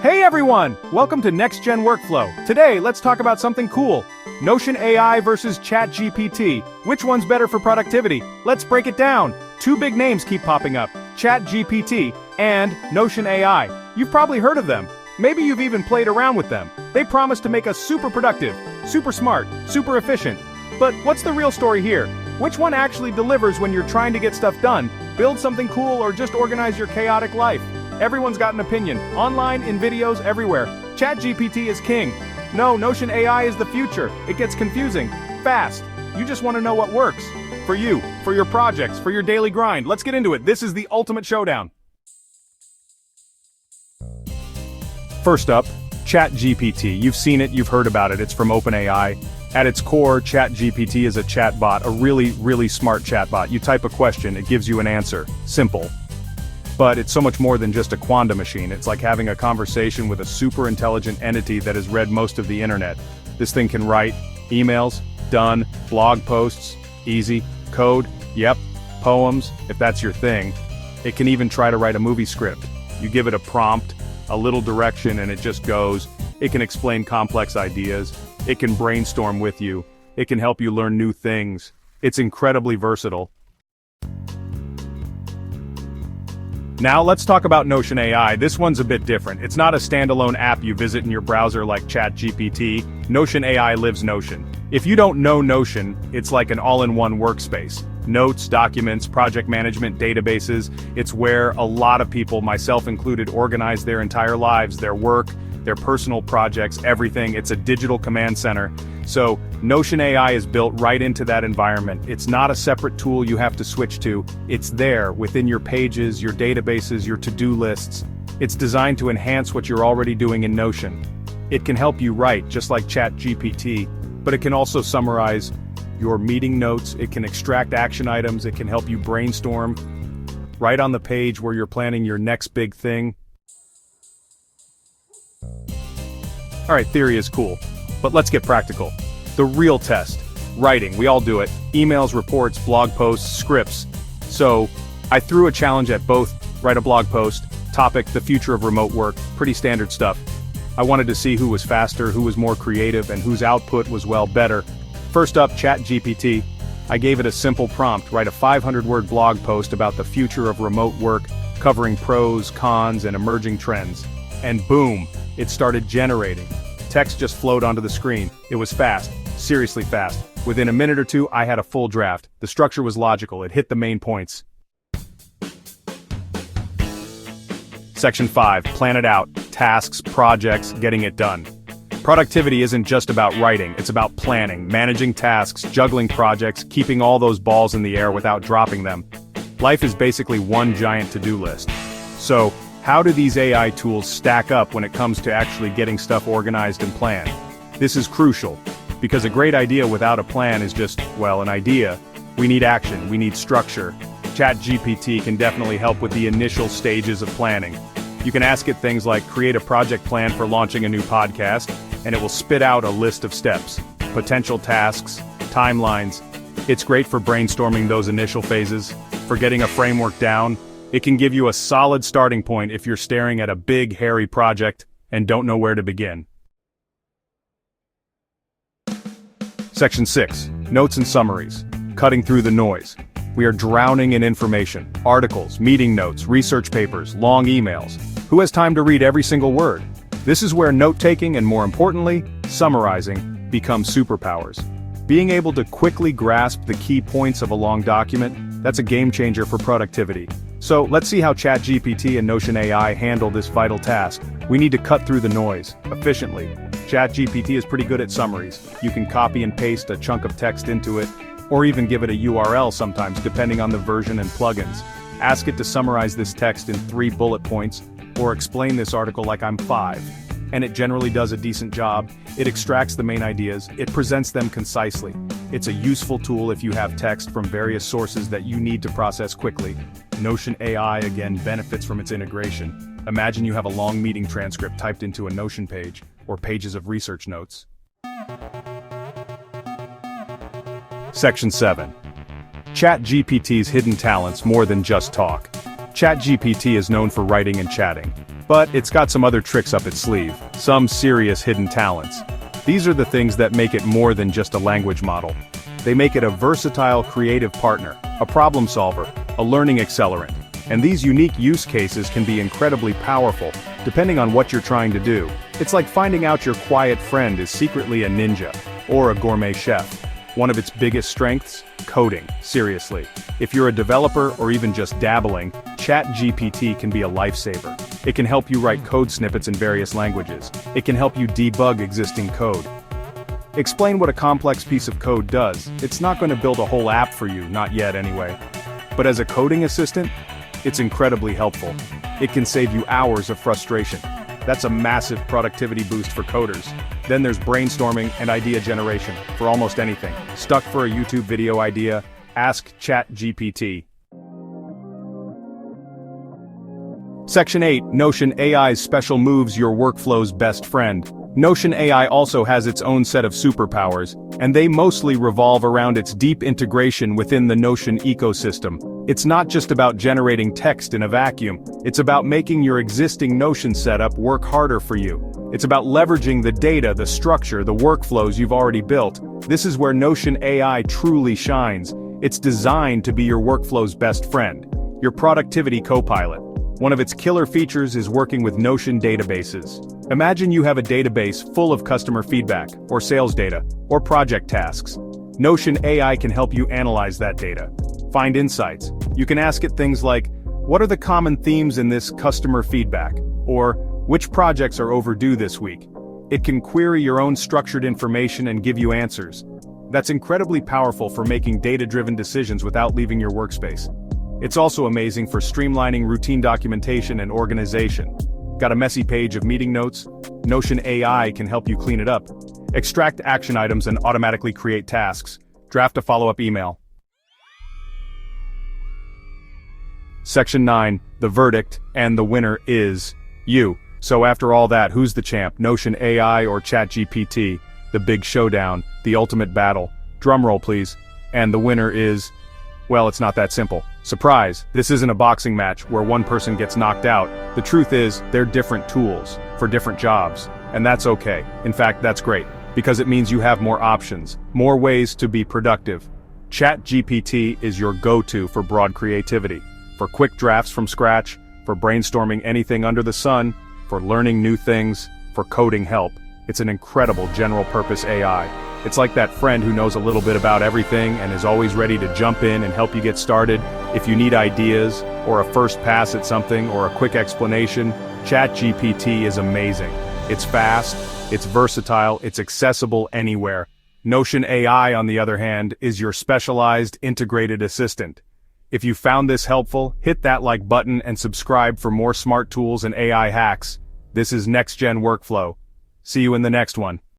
Hey everyone! Welcome to Next Gen Workflow. Today, let's talk about something cool. Notion AI versus ChatGPT. Which one's better for productivity? Let's break it down. Two big names keep popping up, ChatGPT and Notion AI. You've probably heard of them. Maybe you've even played around with them. They promise to make us super productive, super smart, super efficient. But what's the real story here? Which one actually delivers when you're trying to get stuff done, build something cool, or just organize your chaotic life? Everyone's got an opinion, online, in videos, everywhere. ChatGPT is king. No, Notion AI is the future. It gets confusing, fast. You just want to know what works. For you, for your projects, for your daily grind. Let's get into it. This is the ultimate showdown. First up, ChatGPT. You've seen it, you've heard about it. It's from OpenAI. At its core, ChatGPT is a chatbot, a really smart chatbot. You type a question, it gives you an answer. Simple. But it's so much more than just a quantum machine. It's like having a conversation with a super intelligent entity that has read most of the internet. This thing can write emails, done, blog posts, easy, code, yep, poems, if that's your thing. It can even try to write a movie script. You give it a prompt, a little direction, and it just goes. It can explain complex ideas. It can brainstorm with you. It can help you learn new things. It's incredibly versatile. Now let's talk about Notion AI. This one's a bit different. It's not a standalone app you visit in your browser like ChatGPT. Notion AI lives Notion. If you don't know Notion, it's like an all-in-one workspace. Notes, documents, project management, databases. It's where a lot of people, myself included, organize their entire lives, their work, their personal projects, everything. It's a digital command center. So Notion AI is built right into that environment. It's not a separate tool you have to switch to. It's there within your pages, your databases, your to-do lists. It's designed to enhance what you're already doing in Notion. It can help you write, just like ChatGPT, but it can also summarize your meeting notes. It can extract action items. It can help you brainstorm right on the page where you're planning your next big thing. Alright, theory is cool, but let's get practical. The real test. Writing, we all do it. Emails, reports, blog posts, scripts. So, I threw a challenge at both. Write a blog post, topic, the future of remote work, pretty standard stuff. I wanted to see who was faster, who was more creative, and whose output was, well, better. First up, ChatGPT. I gave it a simple prompt, write a 500-word blog post about the future of remote work, covering pros, cons, and emerging trends. And boom, it started generating. Text just flowed onto the screen. It was fast, seriously fast. Within a minute or two, I had a full draft. The structure was logical, it hit the main points. Section 5, plan it out. Tasks, projects, getting it done. Productivity isn't just about writing, it's about planning, managing tasks, juggling projects, keeping all those balls in the air without dropping them. Life is basically one giant to-do list. So, how do these AI tools stack up when it comes to actually getting stuff organized and planned? This is crucial, because a great idea without a plan is just, well, an idea. We need action, we need structure. ChatGPT can definitely help with the initial stages of planning. You can ask it things like, create a project plan for launching a new podcast, and it will spit out a list of steps, potential tasks, timelines. It's great for brainstorming those initial phases, for getting a framework down. It can give you a solid starting point if you're staring at a big, hairy project and don't know where to begin. Section 6, notes and summaries. Cutting through the noise. We are drowning in information, articles, meeting notes, research papers, long emails. Who has time to read every single word? This is where note-taking and, more importantly, summarizing become superpowers. Being able to quickly grasp the key points of a long document, that's a game changer for productivity. So let's see how ChatGPT and Notion AI handle this vital task. We need to cut through the noise, efficiently. ChatGPT is pretty good at summaries. You can copy and paste a chunk of text into it, or even give it a URL sometimes, depending on the version and plugins. Ask it to summarize this text in 3 bullet points, or explain this article like I'm 5. And it generally does a decent job. It extracts the main ideas, it presents them concisely. It's a useful tool if you have text from various sources that you need to process quickly. Notion AI again benefits from its integration. Imagine you have a long meeting transcript typed into a Notion page, or pages of research notes. Section 7. ChatGPT's hidden talents more than just talk. ChatGPT is known for writing and chatting, but it's got some other tricks up its sleeve, some serious hidden talents. These are the things that make it more than just a language model. They make it a versatile creative partner, a problem solver, a learning accelerant. And these unique use cases can be incredibly powerful, depending on what you're trying to do. It's like finding out your quiet friend is secretly a ninja, or a gourmet chef. One of its biggest strengths? Coding, seriously. If you're a developer or even just dabbling, ChatGPT can be a lifesaver. It can help you write code snippets in various languages. It can help you debug existing code. Explain what a complex piece of code does. It's not going to build a whole app for you, not yet anyway. But as a coding assistant, it's incredibly helpful. It can save you hours of frustration. That's a massive productivity boost for coders. Then there's brainstorming and idea generation for almost anything. Stuck for a YouTube video idea? Ask ChatGPT. Section 8, Notion AI's special moves your workflow's best friend. Notion AI also has its own set of superpowers, and they mostly revolve around its deep integration within the Notion ecosystem. It's not just about generating text in a vacuum, it's about making your existing Notion setup work harder for you. It's about leveraging the data, the structure, the workflows you've already built. This is where Notion AI truly shines. It's designed to be your workflow's best friend, your productivity co-pilot. One of its killer features is working with Notion databases. Imagine you have a database full of customer feedback, or sales data, or project tasks. Notion AI can help you analyze that data. Find insights. You can ask it things like, what are the common themes in this customer feedback? Or, which projects are overdue this week? It can query your own structured information and give you answers. That's incredibly powerful for making data-driven decisions without leaving your workspace. It's also amazing for streamlining routine documentation and organization. Got a messy page of meeting notes? Notion AI can help you clean it up. Extract action items and automatically create tasks. Draft a follow-up email. Section 9, the verdict, and the winner is you. So after all that, who's the champ? Notion AI or ChatGPT? The big showdown, the ultimate battle. Drumroll please. And the winner is... well, it's not that simple. Surprise, this isn't a boxing match where one person gets knocked out. The truth is, they're different tools, for different jobs. And that's okay. In fact, that's great, because it means you have more options, more ways to be productive. ChatGPT is your go-to for broad creativity, for quick drafts from scratch, for brainstorming anything under the sun, for learning new things, for coding help. It's an incredible general-purpose AI. It's like that friend who knows a little bit about everything and is always ready to jump in and help you get started. If you need ideas, or a first pass at something, or a quick explanation, ChatGPT is amazing. It's fast, it's versatile, it's accessible anywhere. Notion AI, on the other hand, is your specialized integrated assistant. If you found this helpful, hit that like button and subscribe for more smart tools and AI hacks. This is Next Gen Workflow. See you in the next one.